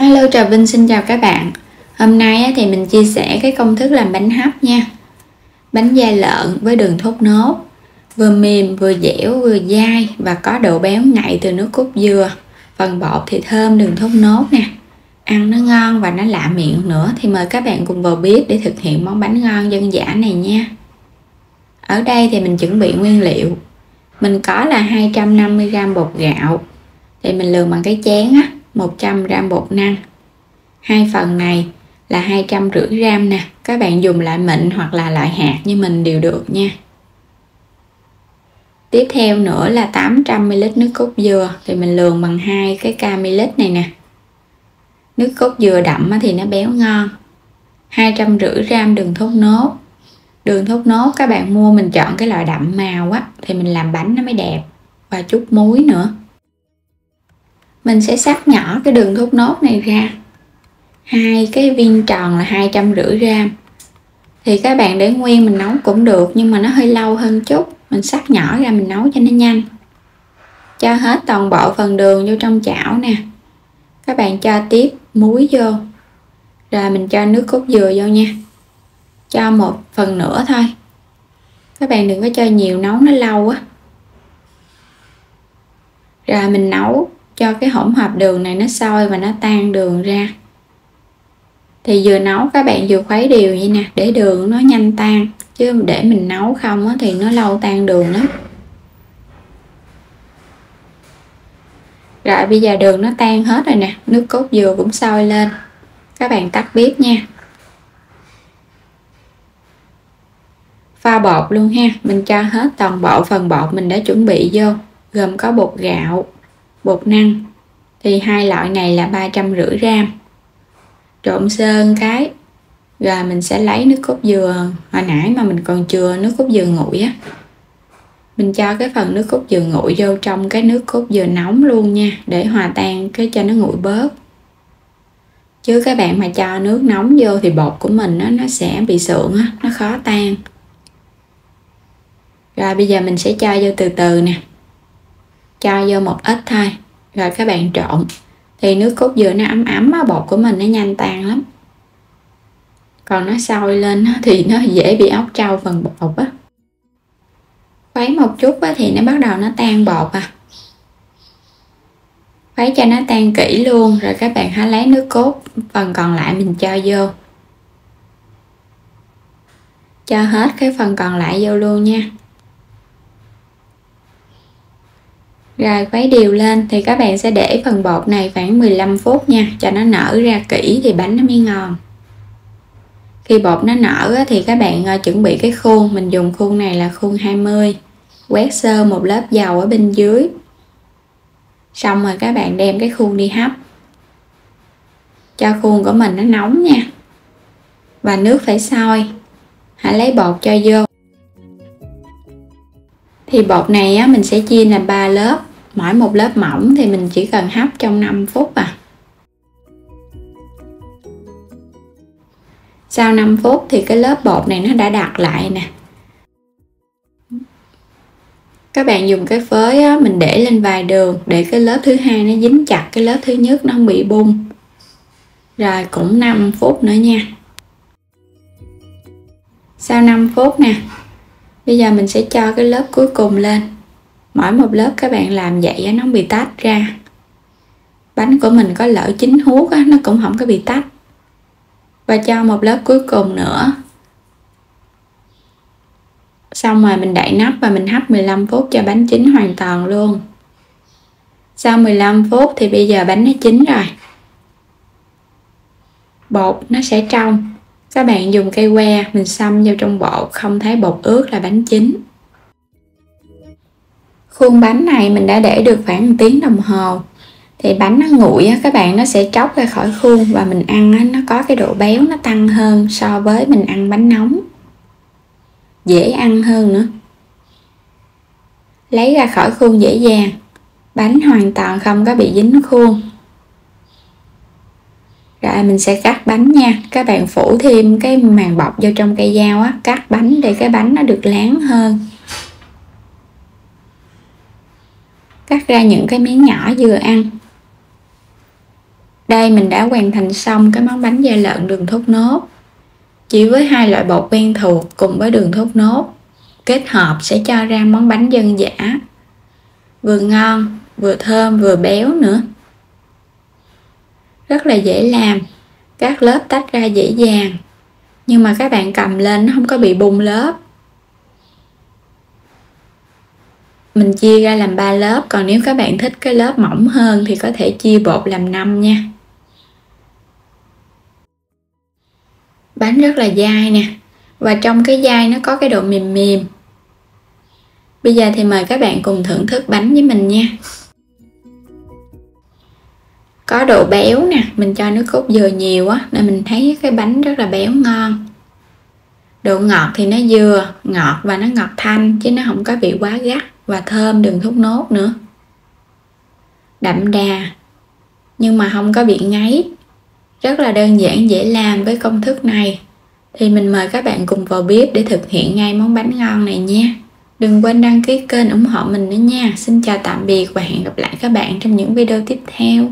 Hello, Trà Vinh xin chào các bạn. Hôm nay thì mình chia sẻ cái công thức làm bánh hấp nha. Bánh da lợn với đường thốt nốt, vừa mềm vừa dẻo vừa dai và có độ béo ngậy từ nước cốt dừa. Phần bột thì thơm đường thốt nốt nè, ăn nó ngon và nó lạ miệng nữa. Thì mời các bạn cùng vào bếp để thực hiện món bánh ngon dân dã này nha. Ở đây thì mình chuẩn bị nguyên liệu. Mình có là 250g bột gạo, thì mình lường bằng cái chén á, 100g bột năng. Hai phần này là 250g nè, các bạn dùng loại mịn hoặc là loại hạt như mình đều được nha. Tiếp theo nữa là 800ml nước cốt dừa, thì mình lường bằng 2 cái ml này nè. Nước cốt dừa đậm thì nó béo ngon. 250g đường thốt nốt. Đường thốt nốt các bạn mua mình chọn cái loại đậm màu á, thì mình làm bánh nó mới đẹp. Và chút muối nữa. Mình sẽ xắt nhỏ cái đường thốt nốt này ra. Hai cái viên tròn là 250g. Thì các bạn để nguyên mình nấu cũng được, nhưng mà nó hơi lâu hơn chút. Mình xắt nhỏ ra mình nấu cho nó nhanh. Cho hết toàn bộ phần đường vô trong chảo nè. Các bạn cho tiếp muối vô. Rồi mình cho nước cốt dừa vô nha. Cho 1/4 thôi. Các bạn đừng có cho nhiều, nấu nó lâu á. Rồi mình nấu cho cái hỗn hợp đường này nó sôi và nó tan đường ra. Thì vừa nấu các bạn vừa khuấy đều vậy nè, để đường nó nhanh tan. Chứ để mình nấu không á, thì nó lâu tan đường lắm. Rồi bây giờ đường nó tan hết rồi nè, nước cốt dừa cũng sôi lên. Các bạn tắt bếp nha. Pha bột luôn ha, mình cho hết toàn bộ phần bột mình đã chuẩn bị vô, gồm có bột gạo, bột năng. Thì hai loại này là 350g. Trộn sơ cái. Rồi mình sẽ lấy nước cốt dừa hồi nãy mà mình còn chừa nước cốt dừa nguội á. Mình cho cái phần nước cốt dừa nguội vô trong cái nước cốt dừa nóng luôn nha, để hòa tan cái cho nó nguội bớt. Chứ các bạn mà cho nước nóng vô thì bột của mình nó sẽ bị sượng á, nó khó tan. Rồi bây giờ mình sẽ cho vô từ từ nè. Cho vô một ít thôi. Rồi các bạn trộn. Thì nước cốt dừa nó ấm ấm á, bột của mình nó nhanh tan lắm. Còn nó sôi lên thì nó dễ bị óc trâu phần bột á. Khuấy một chút thì nó bắt đầu nó tan bột à. Khuấy cho nó tan kỹ luôn. Rồi các bạn hãy lấy nước cốt phần còn lại mình cho vô. Cho hết cái phần còn lại vô luôn nha. Rồi khuấy đều lên thì các bạn sẽ để phần bột này khoảng 15 phút nha, cho nó nở ra kỹ thì bánh nó mới ngon. Khi bột nó nở thì các bạn chuẩn bị cái khuôn, mình dùng khuôn này là khuôn 20. Quét sơ một lớp dầu ở bên dưới. Xong rồi các bạn đem cái khuôn đi hấp. Cho khuôn của mình nó nóng nha. Và nước phải sôi. Hãy lấy bột cho vô. Thì bột này mình sẽ chia làm 3 lớp. Mỗi một lớp mỏng thì mình chỉ cần hấp trong 5 phút à. Sau 5 phút thì cái lớp bột này nó đã đặc lại nè. Các bạn dùng cái phới mình để lên vài đường để cái lớp thứ hai nó dính chặt cái lớp thứ nhất, nó không bị bung. Rồi cũng 5 phút nữa nha. Sau 5 phút nè. Bây giờ mình sẽ cho cái lớp cuối cùng lên. Mỗi một lớp các bạn làm vậy nó không bị tách ra. Bánh của mình có lỡ chín huốt nó cũng không có bị tách. Và cho một lớp cuối cùng nữa. Xong rồi mình đậy nắp và mình hấp 15 phút cho bánh chín hoàn toàn luôn. Sau 15 phút thì bây giờ bánh nó chín rồi. Bột nó sẽ trong. Các bạn dùng cây que mình xăm vô trong bột, không thấy bột ướt là bánh chín. Khuôn bánh này mình đã để được khoảng 1 tiếng đồng hồ. Thì bánh nó nguội các bạn, nó sẽ tróc ra khỏi khuôn và mình ăn nó có cái độ béo nó tăng hơn so với mình ăn bánh nóng. Dễ ăn hơn nữa. Lấy ra khỏi khuôn dễ dàng. Bánh hoàn toàn không có bị dính khuôn. Rồi mình sẽ cắt bánh nha. Các bạn phủ thêm cái màng bọc vô trong cây dao cắt bánh để cái bánh nó được láng hơn. Cắt ra những cái miếng nhỏ vừa ăn. Đây mình đã hoàn thành xong cái món bánh da lợn đường thốt nốt. Chỉ với hai loại bột quen thuộc cùng với đường thốt nốt kết hợp sẽ cho ra món bánh dân dã, vừa ngon, vừa thơm, vừa béo nữa. Rất là dễ làm, các lớp tách ra dễ dàng, nhưng mà các bạn cầm lên nó không có bị bung lớp. Mình chia ra làm 3 lớp, còn nếu các bạn thích cái lớp mỏng hơn thì có thể chia bột làm 5 nha. Bánh rất là dai nè, và trong cái dai nó có cái độ mềm mềm. Bây giờ thì mời các bạn cùng thưởng thức bánh với mình nha. Có độ béo nè, mình cho nước cốt dừa nhiều á nên mình thấy cái bánh rất là béo ngon. Độ ngọt thì nó vừa ngọt và nó ngọt thanh chứ nó không có bị quá gắt, và thơm đường thốt nốt nữa. Đậm đà nhưng mà không có bị ngấy. Rất là đơn giản dễ làm. Với công thức này thì mình mời các bạn cùng vào bếp để thực hiện ngay món bánh ngon này nha. Đừng quên đăng ký kênh ủng hộ mình nữa nha. Xin chào tạm biệt và hẹn gặp lại các bạn trong những video tiếp theo.